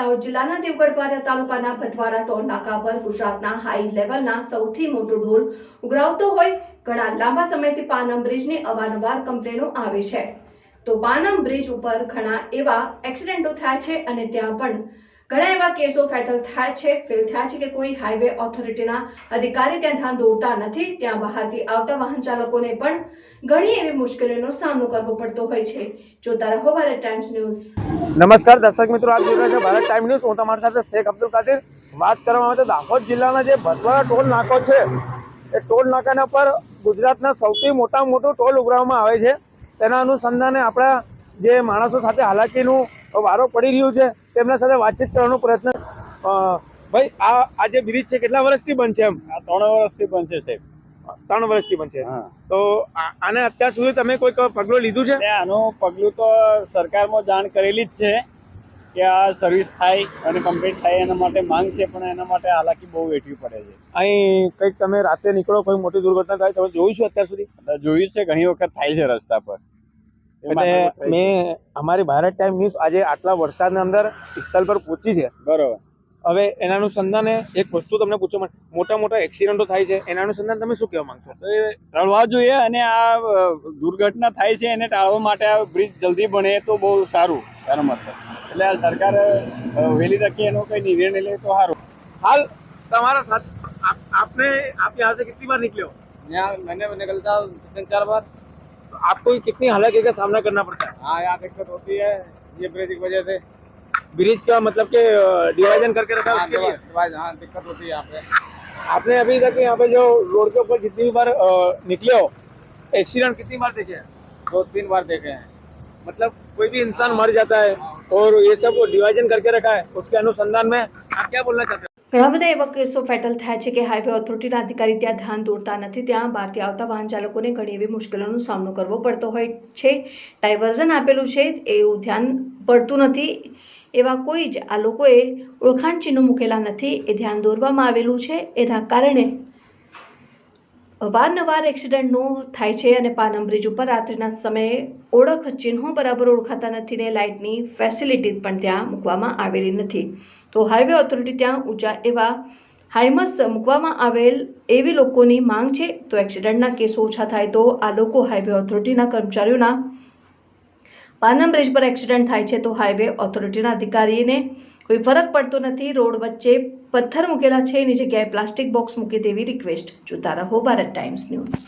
દાહોદ જિલ્લાના દેવગઢ બારિયા તાલુકાના ભદવાડા ટોલ નાકા પર ગુજરાતના હાઈ લેવલના સૌથી મોટો ઢોલ ઉઘરાવતો હોય ઘણા લાંબા સમયથી પાનમ બ્રિજની અવારનવાર કમ્પ્લેનો આવે છે તો પાનમ બ્રિજ ઉપર ઘણા એવા એક્સિડન્ટો થાય છે અને ત્યાં પણ ઘણા એવા કેસો ફેટલ થાય છે ફેલ થાય છે કે કોઈ હાઈવે ઓથોરિટીના અધિકારી ત્યાં ધ્યાન દોરતા નથી। ત્યાં બહારથી આવતા વાહન ચાલકોને પણ ઘણી એવી મુશ્કેલીઓનો સામનો કરવો પડતો હોય છે। જોતા રહો ભારત ટાઈમ્સ ન્યૂઝ। નમસ્કાર દર્શક મિત્રો, આપ જોઈ રહ્યા છો ભારત ટાઈમ ન્યૂઝ। હું તમારી સાથે શેખ અબ્દુલ કાદિર। વાત કરવામાં આવે તો દાહોદ જિલ્લાના જે ભદવાડા ટોલ નાકો છે એ ટોલ નાકાના પર ગુજરાતના સૌથી મોટામાં મોટું ટોલ ઉઘરાવવામાં આવે છે। તેના અનુસંધાને આપણા જે માણસો સાથે હાલાકીનું વારો પડી રહ્યું છે તેમના સાથે વાતચીત કરવાનો પ્રયત્ન। ભાઈ, આ જે બ્રિજ છે કેટલા વર્ષથી બંધ છે? એમ 3 વર્ષથી બંધ છે સાહેબ। 3 વર્ષથી બંધ છે। હા, તો આને અત્યાર સુધી તમે કોઈ પગલું લીધું છે? આનું પગલું તો સરકારમાં જાણ કરેલી જ છે કે આ સર્વિસ થાય અને કમ્પ્લીટ થાય એના માટે માંગ છે, પણ એના માટે હાલાકી બહુ વેઠવી પડે છે। અહીં કંઈક તમે રાતે નીકળો, કોઈ મોટી દુર્ઘટના થાય તમે જોયું છે અત્યાર સુધી? જોયું છે, ઘણી વખત થાય છે રસ્તા પર। એટલે મેં અમારી ભારત ટાઈમ ન્યૂઝ આજે આટલા વરસાદના અંદર સ્થળ પર પહોંચી છે, બરોબર। હવે એના અનુસંધાને એક વસ્તુ તમને પૂછવા માટે, મોટા એક્સિડન્ટો થાય છે, એના અનુસંધાન તમે શું કહેવા માંગશો? તો એ ટળવા જોઈએ અને આ દુર્ઘટના થાય છે એને ટાળવા માટે આ બ્રિજ જલ્દી બને તો બહુ સારું એનો મતલબ। એટલે આ સરકાર વહેલી તકે એનો કોઈ નિર્ણય લે તો સારું। हाल તમારા साथ आपने आप यहाँ से कितनी बार निकले हो? यहाँ मैंने निकलता 3-4 बार। तो आपको कितनी हालाकी का सामना करना पड़ता है? हाँ, यहाँ दिक्कत होती है ये ब्रिज की वजह से। ब्रिज का मतलब के डिवाइजन करके रखा है उसके लिए? हाँ, दिक्कत होती है यहाँ पे। आपने अभी तक यहाँ पे जो रोड के ऊपर जितनी भी बार निकले हो, एक्सीडेंट कितनी बार देखे हैं? 2-3 बार देखे हैं। मतलब कोई भी इंसान मर जाता है और ये सब डिवाइजन करके रखा है, उसके अनुसंधान में आप क्या बोलना चाहते हो? ઘણા બધા એવા કેસો ફેટલ થાય છે કે હાઈવે ઓથોરિટીના અધિકારી ત્યાં ધ્યાન દોરતા નથી। ત્યાં બહારથી આવતા વાહન ચાલકોને ઘણી એવી મુશ્કેલીઓનો સામનો કરવો પડતો હોય છે। ડાયવર્ઝન આપેલું છે એવું ધ્યાન પડતું નથી। એવા કોઈ જ આ લોકોએ ઓળખાણ ચિહ્નો મૂકેલા નથી, એ ધ્યાન દોરવામાં આવેલું છે। એના કારણે અવારનવાર એક્સિડન્ટનો થાય છે અને પાનમ બ્રિજ ઉપર રાત્રિના સમયે ઓળખ ચિહ્નો બરાબર ઓળખાતા નથી ને લાઇટની ફેસિલિટી પણ ત્યાં મૂકવામાં આવેલી નથી। તો હાઈવે ઓથોરિટી ત્યાં ઊંચા એવા હાઈમસ મૂકવામાં આવેલ એવી લોકોની માંગ છે। તો એક્સિડન્ટના કેસો ઓછા થાય તો આ લોકો હાઈવે ઓથોરિટીના કર્મચારીઓના પાનમ બ્રિજ પર એક્સિડન્ટ થાય છે તો હાઈવે ઓથોરિટીના અધિકારીને કોઈ ફરક પડતો નથી। રોડ વચ્ચે પથ્થર મૂકેલા છે, એની જગ્યાએ પ્લાસ્ટિક બોક્સ મૂકી દેવી રિક્વેસ્ટ। જોતા રહો ભારત ટાઈમ્સ ન્યૂઝ।